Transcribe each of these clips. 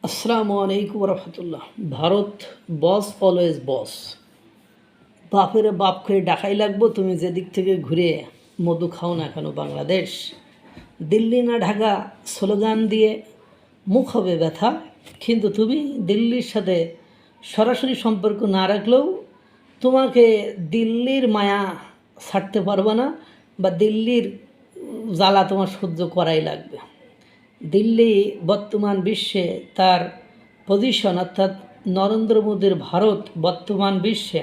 আসসালামু আলাইকুম রহমতুল্লাহ। ভারত বস অলওয়েজ বস। বাপের বাপ করে ডাকাই লাগবো, তুমি যেদিক থেকে ঘুরে মধু খাও না কেন। বাংলাদেশ দিল্লি না ঢাকা স্লোগান দিয়ে মুখ হবে ব্যথা, কিন্তু তুমি দিল্লির সাথে সরাসরি সম্পর্ক না রাখলেও তোমাকে দিল্লির মায়া ছাড়তে পারবে না, বা দিল্লির জ্বালা তোমার সহ্য করাই লাগবে। দিল্লি বর্তমান বিশ্বে তার পজিশন, অর্থাৎ নরেন্দ্র মোদীর ভারত বর্তমান বিশ্বে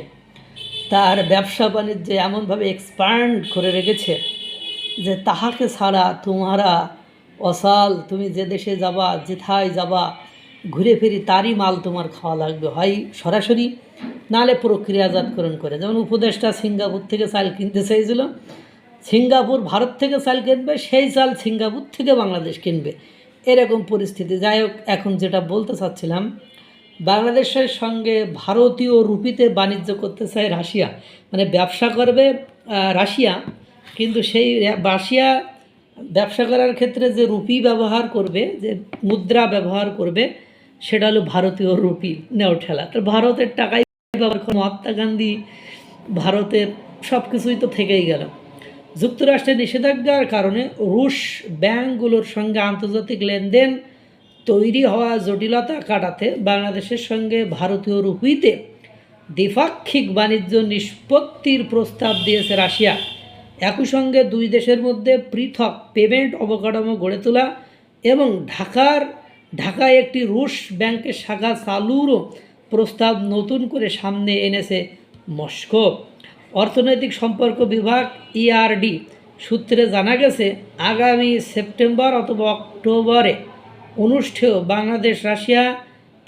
তার ব্যবসা বাণিজ্যে এমনভাবে এক্সপ্যান্ড করে রেখেছে যে তাহাকে ছাড়া তোমারা অসাল। তুমি যে দেশে যাবা, যেথায় যাবা, ঘুরে ফিরি তারই মাল তোমার খাওয়া লাগবে, হয় সরাসরি নালে প্রক্রিয়াজাতকরণ করে। যেমন উপদেষ্টা সিঙ্গাপুর থেকে চাল কিনতে চাইছিল, সিঙ্গাপুর ভারত থেকে চাল কিনবে, সেই চাল সিঙ্গাপুর থেকে বাংলাদেশ কিনবে, এরকম পরিস্থিতি। যাই হোক, এখন যেটা বলতে চাচ্ছিলাম, বাংলাদেশের সঙ্গে ভারতীয় রুপিতে বাণিজ্য করতে চায় রাশিয়া, মানে ব্যবসা করবে রাশিয়া, কিন্তু সেই রাশিয়া ব্যবসা করার ক্ষেত্রে যে রুপি ব্যবহার করবে, যে মুদ্রা ব্যবহার করবে, সেটা হলো ভারতীয় রুপি নেওঠেলা। তো ভারতের টাকাই ব্যবহার করে। মহাত্মা গান্ধী ভারতের সব কিছুই তো থেকেই গেল। যুক্তরাষ্ট্রের নিষেধাজ্ঞার কারণে রুশ ব্যাংকগুলোর সঙ্গে আন্তর্জাতিক লেনদেন তৈরি হওয়া জটিলতা কাটাতে বাংলাদেশের সঙ্গে ভারতীয় রুপিতে দ্বিপাক্ষিক বাণিজ্য নিষ্পত্তির প্রস্তাব দিয়েছে রাশিয়া। একই সঙ্গে দুই দেশের মধ্যে পৃথক পেমেন্ট অবকাঠামো গড়ে তোলা এবং ঢাকায় একটি রুশ ব্যাংকের শাখা চালুরও প্রস্তাব নতুন করে সামনে এনেছে মস্কো। অর্থনৈতিক সম্পর্ক বিভাগ ইআরডি সূত্রে জানা গেছে, আগামী সেপ্টেম্বর অথবা অক্টোবরে অনুষ্ঠেয় Bangladesh Russia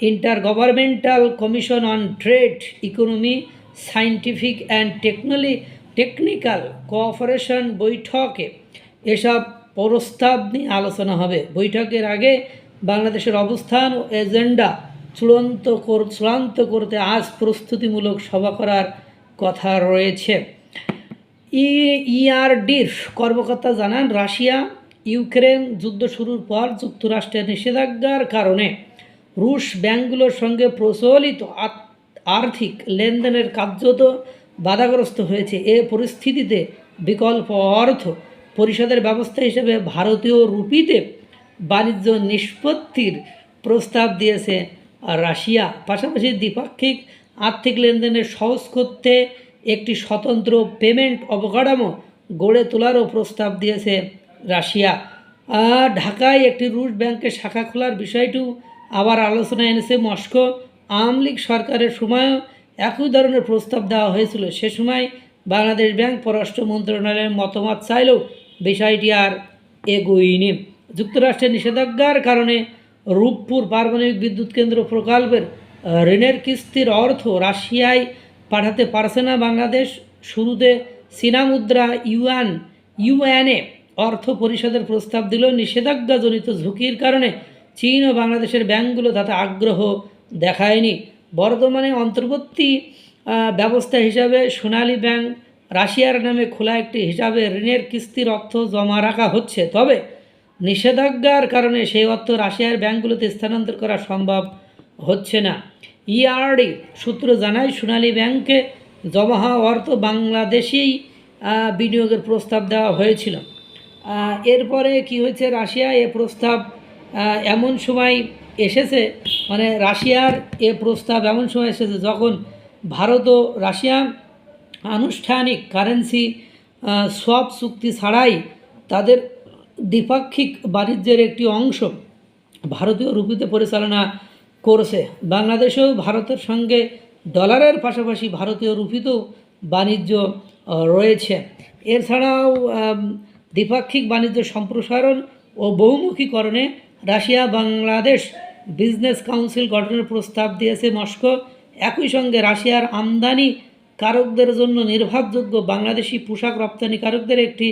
inter governmental commission on trade, economy, scientific and technical cooperation বৈঠকে এসব প্রস্তাব নিয়ে আলোচনা হবে। বৈঠকের আগে বাংলাদেশের অবস্থান ও এজেন্ডা চূড়ান্ত করতে আজ প্রস্তুতিমূলক সভা করার কথা রয়েছে। ইআরডির কর্মকর্তা জানান, রাশিয়া ইউক্রেন যুদ্ধ শুরুর পর যুক্তরাষ্ট্রের নিষেধাজ্ঞার কারণে রুশ ব্যাংকগুলোর সঙ্গে প্রচলিত আর্থিক লেনদেনের কার্যত বাধাগ্রস্ত হয়েছে। এ পরিস্থিতিতে বিকল্প অর্থ পরিষদের ব্যবস্থা হিসেবে ভারতীয় রুপিতে বাণিজ্য নিষ্পত্তির প্রস্তাব দিয়েছে রাশিয়া। পাশাপাশি দ্বিপাক্ষিক আর্থিক লেনদেনের সহজ করতে একটি স্বতন্ত্র পেমেন্ট অবকাঠামো গড়ে তোলারও প্রস্তাব দিয়েছে রাশিয়া। ঢাকায় একটি রুশ ব্যাংকের শাখা খোলার বিষয়টিও আবার আলোচনায় এনেছে মস্কো। আওয়ামী লীগ সরকারের সময়ও একই ধরনের প্রস্তাব দেওয়া হয়েছিল। সে সময় বাংলাদেশ ব্যাংক পররাষ্ট্র মন্ত্রণালয়ের মতামত চাইলেও বিষয়টি আর এগোয়নি। যুক্তরাষ্ট্রের নিষেধাজ্ঞার কারণে রূপপুর পারমাণবিক বিদ্যুৎ কেন্দ্র প্রকল্পের ঋণের কিস্তির অর্থ রাশিয়ায় পাঠাতে পারছে না বাংলাদেশ। শুরুতে চীনা মুদ্রা ইউএনএ অর্থ পরিষদের প্রস্তাব দিলেও নিষেধাজ্ঞাজনিত ঝুঁকির কারণে চীন ও বাংলাদেশের ব্যাংকগুলো তাতে আগ্রহ দেখায়নি। বর্তমানে অন্তর্বর্তী ব্যবস্থা হিসাবে সোনালী ব্যাংক রাশিয়ার নামে খোলা একটি হিসাবে ঋণের কিস্তির অর্থ জমা রাখা হচ্ছে, তবে নিষেধাজ্ঞার কারণে সেই অর্থ রাশিয়ার ব্যাংকগুলোতে স্থানান্তর করা সম্ভব হচ্ছে না। ইআরডি সূত্র জানায়, সোনালী ব্যাংকে জমা হওয়া অর্থ বাংলাদেশেই বিনিয়োগের প্রস্তাব দেওয়া হয়েছিল। এরপরে কি হয়েছে, রাশিয়া এ প্রস্তাব এমন সময় এসেছে, মানে রাশিয়ার এ প্রস্তাব এমন সময় এসেছে যখন ভারত ও রাশিয়া আনুষ্ঠানিক কারেন্সি সোয়াপ চুক্তি ছাড়াই তাদের দ্বিপাক্ষিক বাণিজ্যের একটি অংশ ভারতীয় রুপিতে পরিচালনা করছে। বাংলাদেশেও ভারতের সঙ্গে ডলারের পাশাপাশি ভারতীয় রুপিতেও বাণিজ্য রয়েছে। এছাড়াও দ্বিপাক্ষিক বাণিজ্য সম্প্রসারণ ও বহুমুখীকরণে রাশিয়া বাংলাদেশ বিজনেস কাউন্সিল গঠনের প্রস্তাব দিয়েছে মস্কো। একই সঙ্গে রাশিয়ার আমদানিকারকদের জন্য নির্ভরযোগ্য বাংলাদেশি পোশাক রপ্তানিকারকদের একটি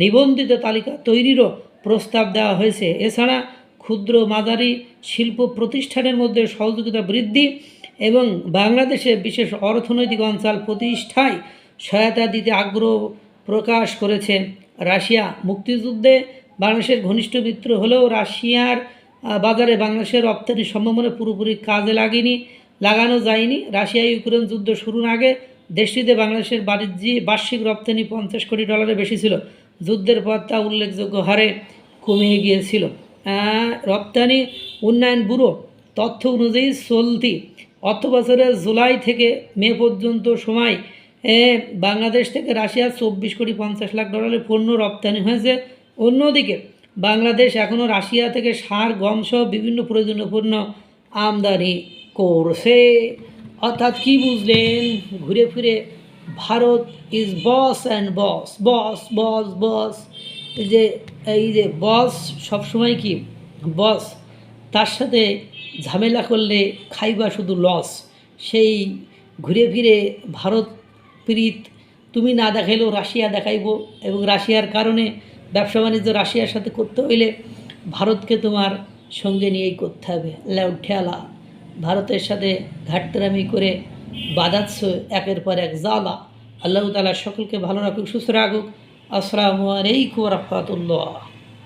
নিবন্ধিত তালিকা তৈরিরও প্রস্তাব দেওয়া হয়েছে। এছাড়া ক্ষুদ্র মাঝারি শিল্প প্রতিষ্ঠানের মধ্যে সহযোগিতা বৃদ্ধি এবং বাংলাদেশে বিশেষ অর্থনৈতিক অঞ্চল প্রতিষ্ঠায় সহায়তা দিতে আগ্রহ প্রকাশ করেছে রাশিয়া। মুক্তিযুদ্ধে বাংলাদেশের ঘনিষ্ঠ মিত্র হলেও রাশিয়ার বাজারে বাংলাদেশের রপ্তানি সম্ভাবনা পুরোপুরি কাজে লাগানো যায়নি। রাশিয়া ইউক্রেন যুদ্ধ শুরুর আগে দেশটিতে বাংলাদেশের বার্ষিক রপ্তানি $50 কোটি বেশি ছিল। যুদ্ধের পর তা উল্লেখযোগ্য হারে কমে গিয়েছিল। রপ্তানি উন্নয়ন ব্যুরো তথ্য অনুযায়ী চলতি অর্থবছরের জুলাই থেকে মে পর্যন্ত সময় বাংলাদেশ থেকে রাশিয়া $24.50 কোটি পণ্য রপ্তানি হয়েছে। অন্যদিকে বাংলাদেশ এখনও রাশিয়া থেকে সার, গম সহ বিভিন্ন প্রয়োজনীয় পণ্য আমদানি করছে। অর্থাৎ কি বুঝলেন? ঘুরে ফিরে ভারত ইজ বস অ্যান্ড বস, বস বস বস। এই যে বস সবসময় কি বস, তার সাথে ঝামেলা করলে খাইবা শুধু লস। সেই ঘুরে ফিরে ভারত প্রীত তুমি না দেখাইলেও রাশিয়া দেখাইব, এবং রাশিয়ার কারণে ব্যবসা বাণিজ্য রাশিয়ার সাথে করতে হইলে ভারতকে তোমার সঙ্গে নিয়েই করতে হবে। ঠেলা ভারতের সাথে ঘাটতারামি করে বাধাচ্ছ একের পর এক জ্বালা। আল্লাহ তাআলা সকলকে ভালো রাখুক, সুস্থ রাখুক। আসসালামু আলাইকুম ওয়া রাহমাতুল্লাহ।